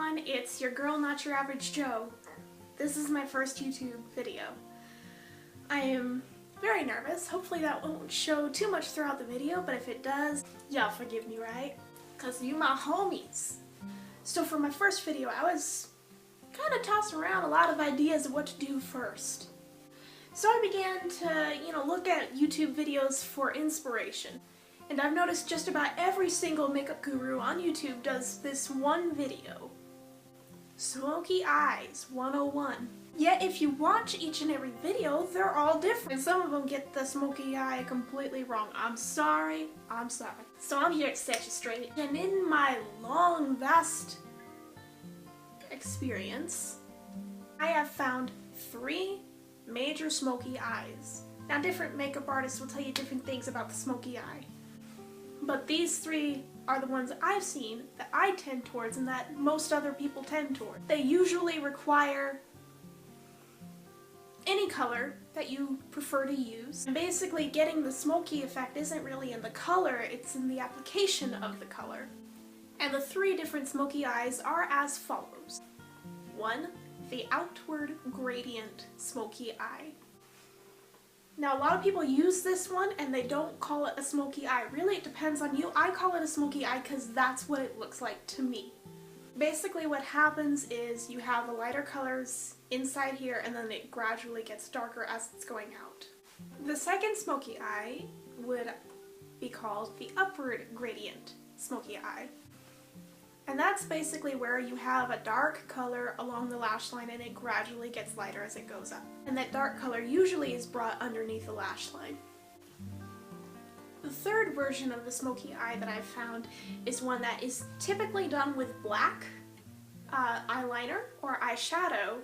everyone, it's your girl, not your average Joe. This is my first YouTube video. I am very nervous. Hopefully that won't show too much throughout the video, but if it does, y'all forgive me, right? Cause you my homies. So for my first video, I was kind of tossing around a lot of ideas of what to do first. So I began to, look at YouTube videos for inspiration. And I've noticed just about every single makeup guru on YouTube does this one video. Smokey Eyes 101. Yet if you watch each and every video, they're all different. And some of them get the smoky eye completely wrong. I'm sorry. So I'm here to set you straight. And in my long, vast experience, I have found 3 major smoky eyes. Now different makeup artists will tell you different things about the smoky eye. But these 3 are the ones I've seen that I tend towards and that most other people tend toward. They usually require any color that you prefer to use. And basically getting the smoky effect isn't really in the color, it's in the application of the color. And the 3 different smoky eyes are as follows. 1. The outward gradient smoky eye. Now a lot of people use this one and they don't call it a smoky eye. Really, it depends on you. I call it a smoky eye because that's what it looks like to me. Basically what happens is you have the lighter colors inside here and then it gradually gets darker as it's going out. The second smoky eye would be called the upward gradient smoky eye. And that's basically where you have a dark color along the lash line and it gradually gets lighter as it goes up. And that dark color usually is brought underneath the lash line. The third version of the smoky eye that I've found is one that is typically done with black eyeliner or eyeshadow.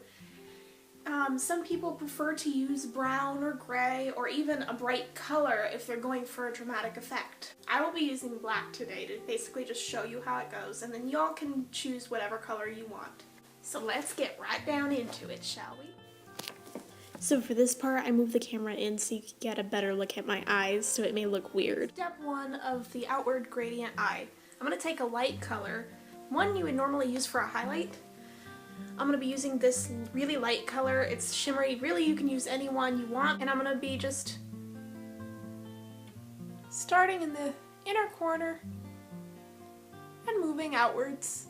Some people prefer to use brown or gray or even a bright color if they're going for a dramatic effect. I will be using black today to basically just show you how it goes, and then y'all can choose whatever color you want. So let's get right down into it, shall we? So for this part, I moved the camera in so you can get a better look at my eyes, so it may look weird. Step 1 of the outward gradient eye. I'm going to take a light color, one you would normally use for a highlight. I'm going to be using this really light color. It's shimmery. Really, you can use any one you want. And I'm going to be just starting in the inner corner and moving outwards.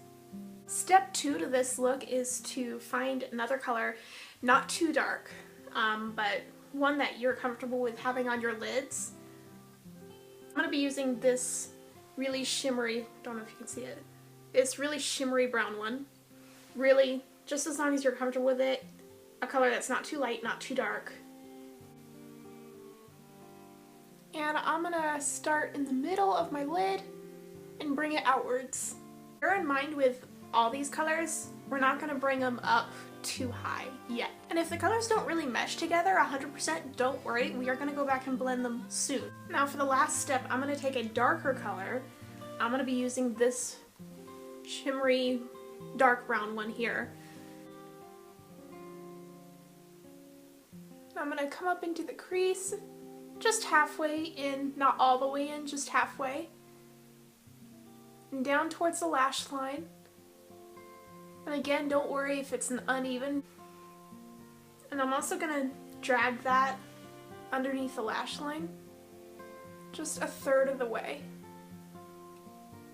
Step 2 to this look is to find another color, not too dark, but one that you're comfortable with having on your lids. I'm going to be using this really shimmery, don't know if you can see it, this really shimmery brown one. Really, just as long as you're comfortable with it, a color that's not too light, not too dark. And I'm gonna start in the middle of my lid and bring it outwards. Bear in mind with all these colors, we're not gonna bring them up too high yet. And if the colors don't really mesh together 100%, don't worry, we are gonna go back and blend them soon. Now for the last step, I'm gonna take a darker color. I'm gonna be using this shimmery dark brown one here. I'm gonna come up into the crease, just halfway in, not all the way in, just halfway. And down towards the lash line. And again, don't worry if it's uneven. And I'm also gonna drag that underneath the lash line, just a third of the way,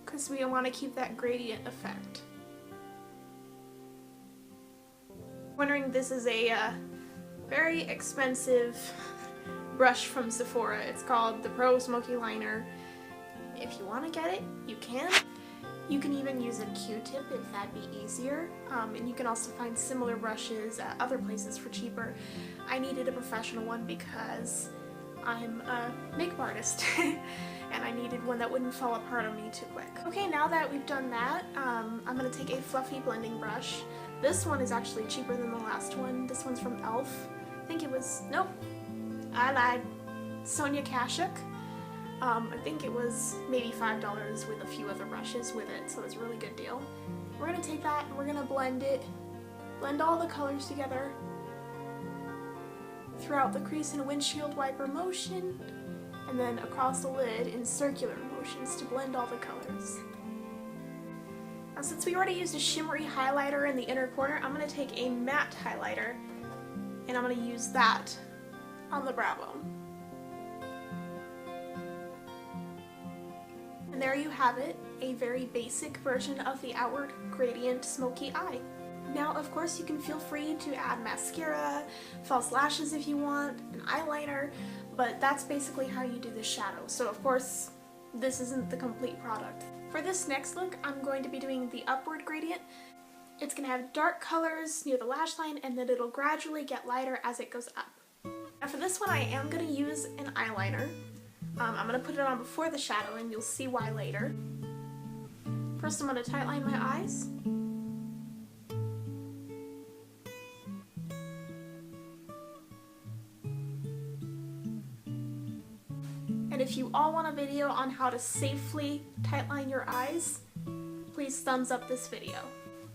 because we want to keep that gradient effect. Wondering, this is a very expensive brush from Sephora. It's called the Pro Smoky Liner. If you want to get it, you can. You can even use a Q-tip if that'd be easier. And you can also find similar brushes at other places for cheaper. I needed a professional one because I'm a makeup artist and I needed one that wouldn't fall apart on me too quick. Okay, now that we've done that, I'm going to take a fluffy blending brush. This one is actually cheaper than the last one. This one's from e.l.f. I think it was, nope, I lied, Sonia Kashuk. I think it was maybe $5 with a few other brushes with it, so it's a really good deal. We're going to take that and we're going to blend it, blend all the colors together throughout the crease in a windshield wiper motion, and then across the lid in circular motions to blend all the colors. Now, since we already used a shimmery highlighter in the inner corner, I'm going to take a matte highlighter and I'm going to use that on the brow bone. And there you have it, a very basic version of the outward gradient smoky eye. Now, of course, you can feel free to add mascara, false lashes if you want, an eyeliner, but that's basically how you do the shadow. So, of course, this isn't the complete product. For this next look, I'm going to be doing the upward gradient. It's going to have dark colors near the lash line, and then it'll gradually get lighter as it goes up. Now, for this one, I am going to use an eyeliner. I'm going to put it on before the shadow, and you'll see why later. First, I'm going to tightline my eyes. And if you all want a video on how to safely tightline your eyes, please thumbs up this video.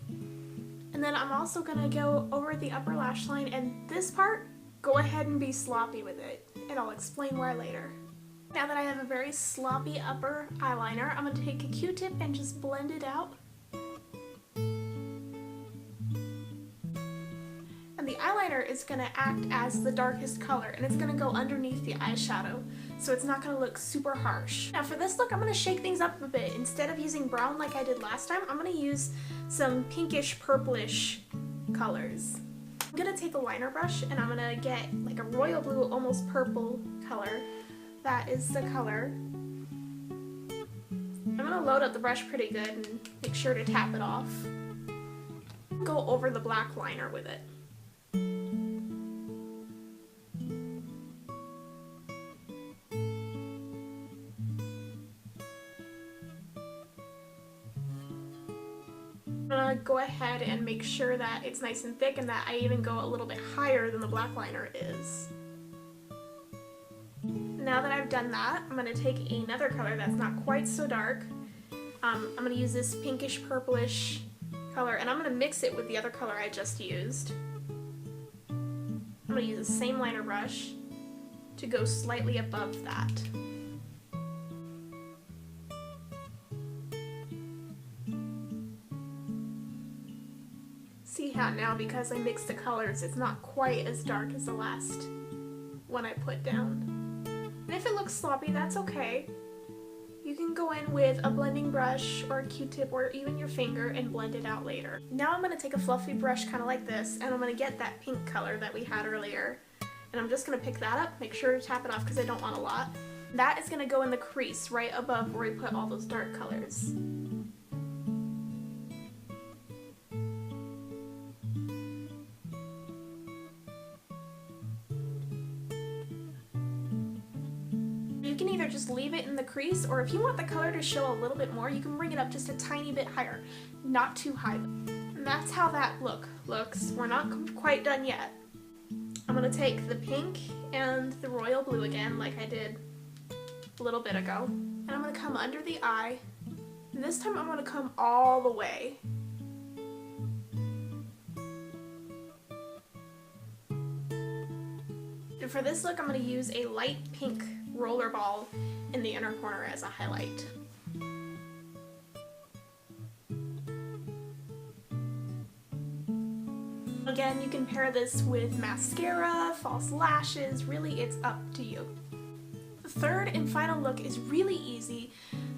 And then I'm also going to go over the upper lash line, and this part, go ahead and be sloppy with it, and I'll explain why later. Now that I have a very sloppy upper eyeliner, I'm going to take a Q-tip and just blend it out. And the eyeliner is going to act as the darkest color, and it's going to go underneath the eyeshadow, so it's not going to look super harsh. Now for this look, I'm going to shake things up a bit. Instead of using brown like I did last time, I'm going to use some pinkish purplish colors. I'm going to take a liner brush and I'm going to get like a royal blue, almost purple color. That is the color. I'm going to load up the brush pretty good and make sure to tap it off. Go over the black liner with it. I'm going to go ahead and make sure that it's nice and thick and that I even go a little bit higher than the black liner is. Now that I've done that, I'm going to take another color that's not quite so dark. I'm going to use this pinkish purplish color, and I'm going to mix it with the other color I just used. I'm going to use the same liner brush to go slightly above that. See how now, because I mixed the colors, it's not quite as dark as the last one I put down. And if it looks sloppy, that's okay. You can go in with a blending brush or a Q-tip or even your finger and blend it out later. Now I'm going to take a fluffy brush kind of like this, and I'm going to get that pink color that we had earlier. And I'm just going to pick that up, make sure to tap it off because I don't want a lot. That is going to go in the crease right above where we put all those dark colors. You can either just leave it in the crease, or if you want the color to show a little bit more, you can bring it up just a tiny bit higher, not too high. And that's how that looks. We're not quite done yet. I'm going to take the pink and the royal blue again, like I did a little bit ago, and I'm going to come under the eye, and this time I'm going to come all the way. And for this look, I'm going to use a light pink roller ball in the inner corner as a highlight. Again, you can pair this with mascara, false lashes, really it's up to you. The third and final look is really easy.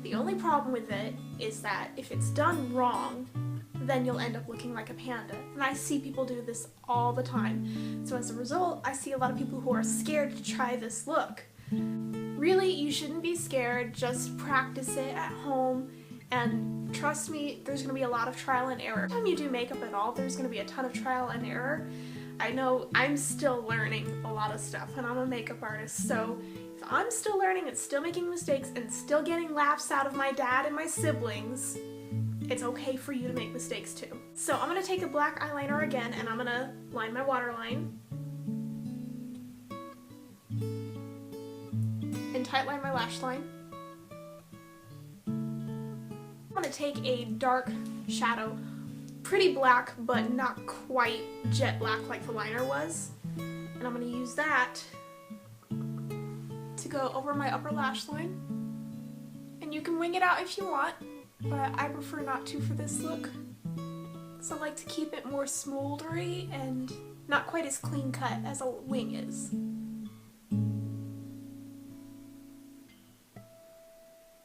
The only problem with it is that if it's done wrong, then you'll end up looking like a panda. And I see people do this all the time. So as a result, I see a lot of people who are scared to try this look. Really, you shouldn't be scared, just practice it at home, and trust me, there's going to be a lot of trial and error. Every time you do makeup at all, there's going to be a ton of trial and error. I know I'm still learning a lot of stuff, and I'm a makeup artist, so if I'm still learning and still making mistakes and still getting laughs out of my dad and my siblings, it's okay for you to make mistakes too. So I'm going to take a black eyeliner again, and I'm going to line my waterline and tightline my lash line. I'm going to take a dark shadow, pretty black but not quite jet black like the liner was, and I'm going to use that to go over my upper lash line. And you can wing it out if you want. but I prefer not to for this look. So I like to keep it more smoldery and not quite as clean cut as a wing is.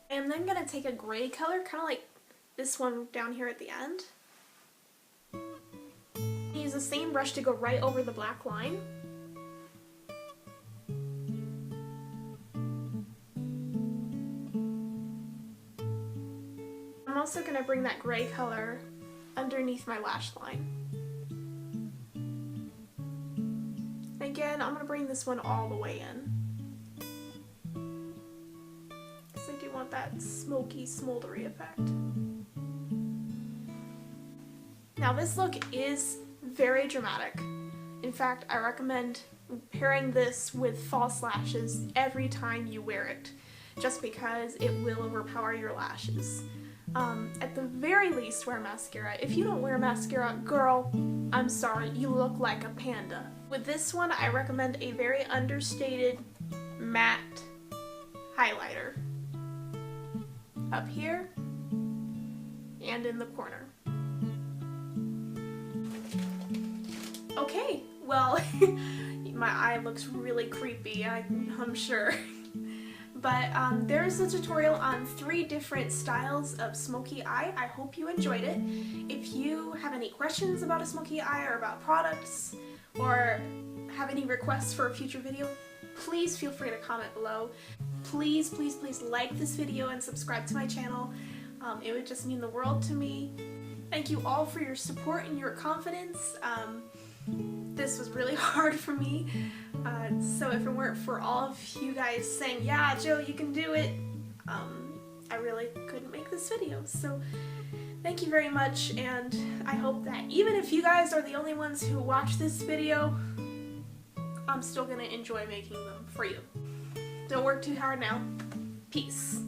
And then I'm gonna take a gray color, kind of like this one down here at the end. Use the same brush to go right over the black line. I'm also gonna bring that gray color underneath my lash line. Again, I'm gonna bring this one all the way in, because I do want that smoky, smoldery effect. Now this look is very dramatic. In fact, I recommend pairing this with false lashes every time you wear it, just because it will overpower your lashes. At the very least, wear mascara. If you don't wear mascara, girl, I'm sorry, you look like a panda. With this one, I recommend a very understated matte highlighter up here and in the corner. Okay, well, my eye looks really creepy, I'm sure. But there's a tutorial on 3 different styles of smoky eye. I hope you enjoyed it. If you have any questions about a smoky eye or about products, or have any requests for a future video, please feel free to comment below. Please, please, please like this video and subscribe to my channel. It would just mean the world to me. Thank you all for your support and your confidence. This was really hard for me, so if it weren't for all of you guys saying, yeah, Joe, you can do it, I really couldn't make this video. So thank you very much, and I hope that even if you guys are the only ones who watch this video, I'm still gonna enjoy making them for you. Don't work too hard now. Peace.